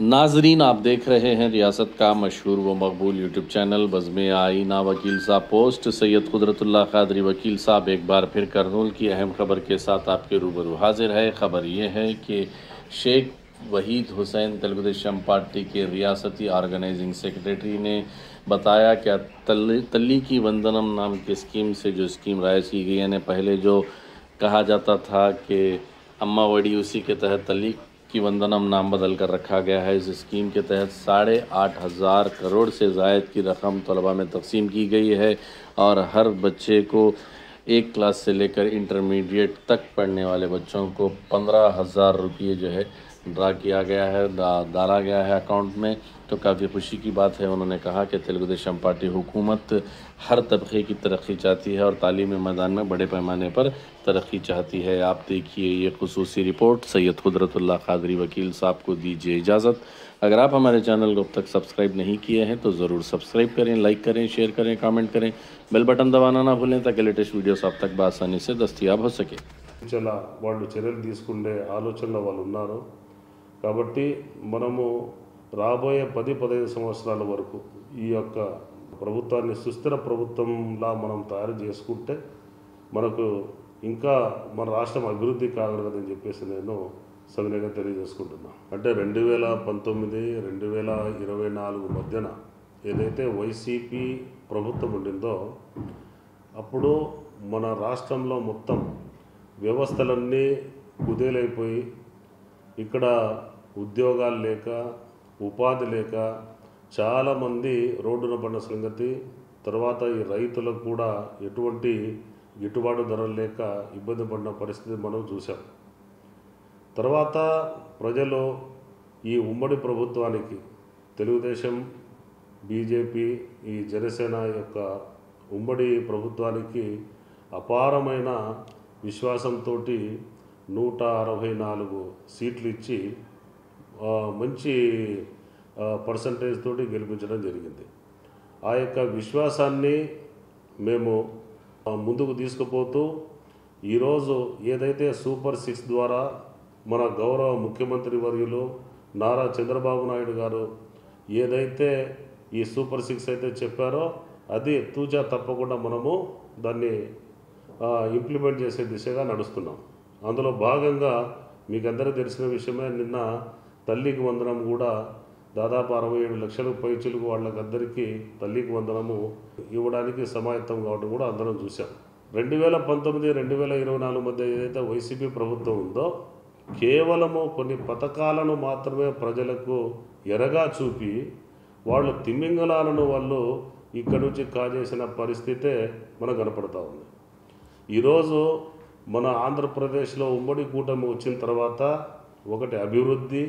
नाजरीन, आप देख रहे हैं रियासत का मशहूर व मकबूल यूट्यूब चैनल बज़्म आईना। वकील साहब पोस्ट सैयद कुदरतुल्लाह कादरी वकील साहब एक बार फिर करनूल की अहम खबर के साथ आपके रूबरू हाजिर है। खबर यह है कि शेख वहीद हुसैन तेलुगुदेशम पार्टी के रियासती ऑर्गेनाइजिंग सेक्रेटरी ने बताया कि तल्लीकी वंदनम नाम की स्कीम से जो स्कीम राइज की गई, यानी पहले जो कहा जाता था कि अम्मा वड़ी, उसी के तहत तल्लीक की वंदनम नाम बदल कर रखा गया है। इस स्कीम के तहत 8,500 करोड़ से ज़ायद की रकम तलबा में तकसीम की गई है और हर बच्चे को एक क्लास से लेकर इंटरमीडिएट तक पढ़ने वाले बच्चों को 15,000 रुपये जो है ड्रा किया गया है, डाला गया है अकाउंट में। तो काफ़ी खुशी की बात है। उन्होंने कहा कि तेलुगुदेशम पार्टी हुकूमत हर तबके की तरक्की चाहती है और तालीमी मैदान में बड़े पैमाने पर तरक्की चाहती है। आप देखिए ये खुसूसी रिपोर्ट। सैयद कुदरतुल्लाह कादरी वकील साहब को दीजिए इजाज़त। अगर आप हमारे चैनल को अब तक सब्सक्राइब नहीं किए हैं तो ज़रूर सब्सक्राइब करें, लाइक करें, शेयर करें, कमेंट करें, बेल बटन दबाना ना भूलें ताकि लेटेस्ट वीडियोस आप तक बआसानी से दस्तयाब हो सके। చాలా వాళ్ళు చర్యలు తీసుకునే ఆలోచనలో వాళ్ళు ఉన్నారు కాబట్టి మనము రాబోయే 10-15 సంవత్సరాల వరకు ఈ యొక్క ప్రభుత్వాన్ని సుస్థిర ప్రభుత్వంలా మనం తయారు చేసుకుంటే మనకు ఇంకా మన రాష్ట్రం అభివృద్ధి కాగలదని చెప్పేసి నేను సవినయంగా తెలియజేసుకుంటున్నా. అంటే 2019 2024 మధ్యన ఏదైతే వైసీపీ ప్రభుత్వం ఉండిందో అప్పుడు మన రాష్ట్రంలో మొత్తం వ్యవస్థలన్నీ కుదేలైపోయి ఇక్కడ ఉద్యోగాలు లేక ఉపాధి లేక చాలామంది రోడ్డున పడిన సంగతి, తర్వాత ఈ రైతులకు కూడా ఎటువంటి గిట్టుబాటు ధరలు లేక ఇబ్బంది పడిన పరిస్థితి మనం చూసాం. తర్వాత ప్రజలు ఈ ఉమ్మడి ప్రభుత్వానికి, తెలుగుదేశం, బీజేపీ, ఈ జనసేన యొక్క ఉమ్మడి ప్రభుత్వానికి అపారమైన విశ్వాసంతో 164 సీట్లు ఇచ్చి మంచి పర్సంటేజ్ తోటి గెలిపించడం జరిగింది. ఆ యొక్క విశ్వాసాన్ని మేము ముందుకు తీసుకుపోతూ ఈరోజు ఏదైతే సూపర్ 6 ద్వారా మన గౌరవ ముఖ్యమంత్రి వర్యులు నారా చంద్రబాబు నాయుడు గారు ఏదైతే ఈ సూపర్ 6 అయితే చెప్పారో అది తూచా తప్పకుండా మనము దాన్ని ఇంప్లిమెంట్ చేసే దిశగా నడుస్తున్నాం. అందులో భాగంగా మీకు అందరికీ తెలిసిన విషయమే, నిన్న తల్లికి వందనం కూడా దాదాపు 67 లక్షలకు పైచిలకు వాళ్ళకందరికీ తల్లికి వందనము ఇవ్వడానికి సమాయత్తం కావడం కూడా అందరం చూసాం. 2019-2024 మధ్య ఏదైతే వైసీపీ ప్రభుత్వం ఉందో కేవలము కొన్ని పథకాలను మాత్రమే ప్రజలకు ఎరగా చూపి వాళ్ళు తిమ్మింగళాలను వాళ్ళు ఇక్కడి నుంచి కాజేసిన పరిస్థితే మనకు కనపడతా ఉంది. ఈరోజు మన ఆంధ్రప్రదేశ్లో ఉమ్మడి కూటమి వచ్చిన తర్వాత ఒకటి అభివృద్ధి,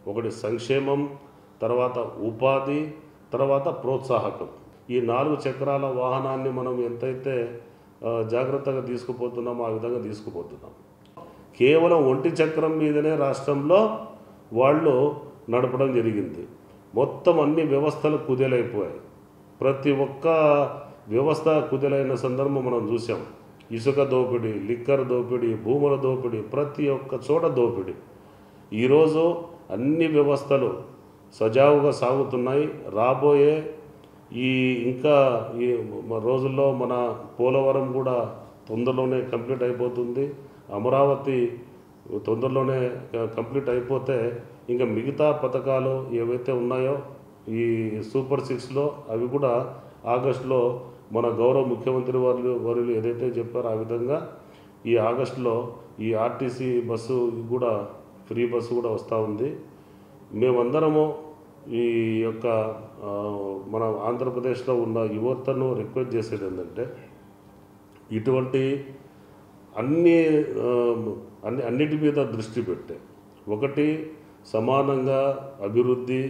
ఒకటి సంక్షేమం, తర్వాత ఉపాధి, తర్వాత ప్రోత్సాహకం, ఈ 4 చక్రాల వాహనాన్ని మనం ఎంతైతే జాగ్రత్తగా తీసుకుపోతున్నామో ఆ విధంగా తీసుకుపోతున్నాం. కేవలం ఒంటి చక్రం మీదనే రాష్ట్రంలో వాళ్ళు నడపడం జరిగింది. మొత్తం అన్ని వ్యవస్థలు కుదేలైపోయాయి. ప్రతి ఒక్క వ్యవస్థ కుదేలైన సందర్భం మనం చూసాం. ఇసుక దోపిడీ, లిక్కర్ దోపిడీ, భూముల దోపిడీ, ప్రతి ఒక్క చోట దోపిడీ. ఈరోజు అన్ని వ్యవస్థలు సజావుగా సాగుతున్నాయి. రాబోయే ఇంకా ఈ రోజుల్లో మన పోలవరం కూడా తొందరలోనే కంప్లీట్ అయిపోతుంది. అమరావతి తొందరలోనే కంప్లీట్ అయిపోతే ఇంకా మిగతా పథకాలు ఏవైతే ఉన్నాయో ఈ సూపర్ 6లో అవి కూడా ఆగస్టులో మన గౌరవ ముఖ్యమంత్రి వారు ఏదైతే చెప్పారో ఆ విధంగా ఈ ఆగస్టులో ఈ ఆర్టీసీ బస్సు కూడా ఫ్రీ బస్సు కూడా వస్తూ ఉంది. మేమందరము ఈ యొక్క మన ఆంధ్రప్రదేశ్లో ఉన్న యువతను రిక్వెస్ట్ చేసేది ఏంటంటే ఇటువంటి అన్నిటి మీద దృష్టి పెట్టే, ఒకటి సమానంగా అభివృద్ధి,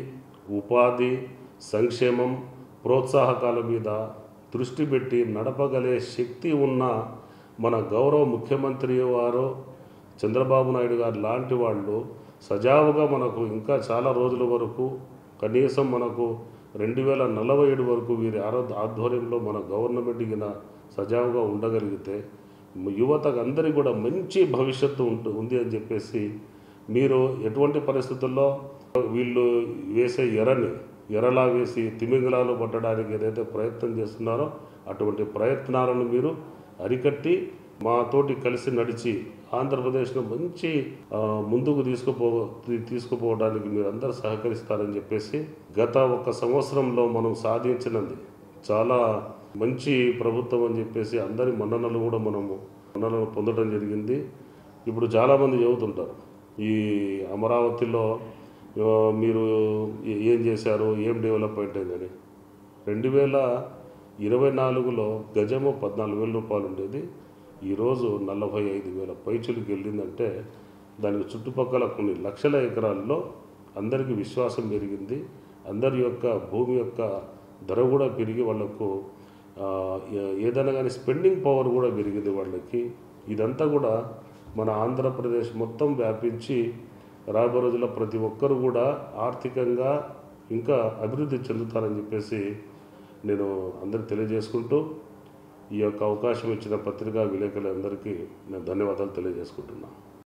ఉపాధి, సంక్షేమం, ప్రోత్సాహకాల మీద దృష్టి పెట్టి నడపగలే శక్తి ఉన్న మన గౌరవ ముఖ్యమంత్రి వారు చంద్రబాబు నాయుడు గారు లాంటి వాళ్ళు సజావుగా మనకు ఇంకా చాలా రోజుల వరకు, కనీసం మనకు 2047 వరకు వీరి ఆధ్వర్యంలో మన గవర్నమెంట్ సజావుగా ఉండగలిగితే యువతకు అందరికీ కూడా మంచి భవిష్యత్తు ఉంది అని చెప్పేసి మీరు ఎటువంటి పరిస్థితుల్లో వీళ్ళు వేసే ఎరలా వేసి తిమింగలాలు పట్టడానికి ఏదైతే ప్రయత్నం చేస్తున్నారో అటువంటి ప్రయత్నాలను మీరు అరికట్టి మాతోటి కలిసి నడిచి ఆంధ్రప్రదేశ్ను మంచి ముందుకు తీసుకుపోవడానికి మీరు అందరూ సహకరిస్తారని చెప్పేసి గత 1 సంవత్సరంలో మనం సాధించినది చాలా మంచి ప్రభుత్వం అని చెప్పేసి అందరి మన్ననలు కూడా మన్ననలు పొందడం జరిగింది. ఇప్పుడు చాలామంది చెబుతుంటారు ఈ అమరావతిలో మీరు ఏం చేశారు, ఏం డెవలప్మెంట్ అయిందని. 2024లో గజము 14,000 రూపాయలు ఉండేది, ఈరోజు 45,000 పైచులకు వెళ్ళిందంటే దానికి చుట్టుపక్కల కొన్ని లక్షల ఎకరాల్లో అందరికీ విశ్వాసం పెరిగింది. అందరి యొక్క భూమి యొక్క ధర కూడా పెరిగి వాళ్లకు ఏదైనా కానీ స్పెండింగ్ పవర్ కూడా పెరిగింది వాళ్ళకి. ఇదంతా కూడా మన ఆంధ్రప్రదేశ్ మొత్తం వ్యాపించి రాబోయే రోజుల్లో ప్రతి ఒక్కరు కూడా ఆర్థికంగా ఇంకా అభివృద్ధి చెందుతారని చెప్పేసి నేను అందరికి తెలియజేసుకుంటూ ఈ యొక్క అవకాశం ఇచ్చిన పత్రికా విలేకరులందరికీ నేను ధన్యవాదాలు తెలియజేసుకుంటున్నాను.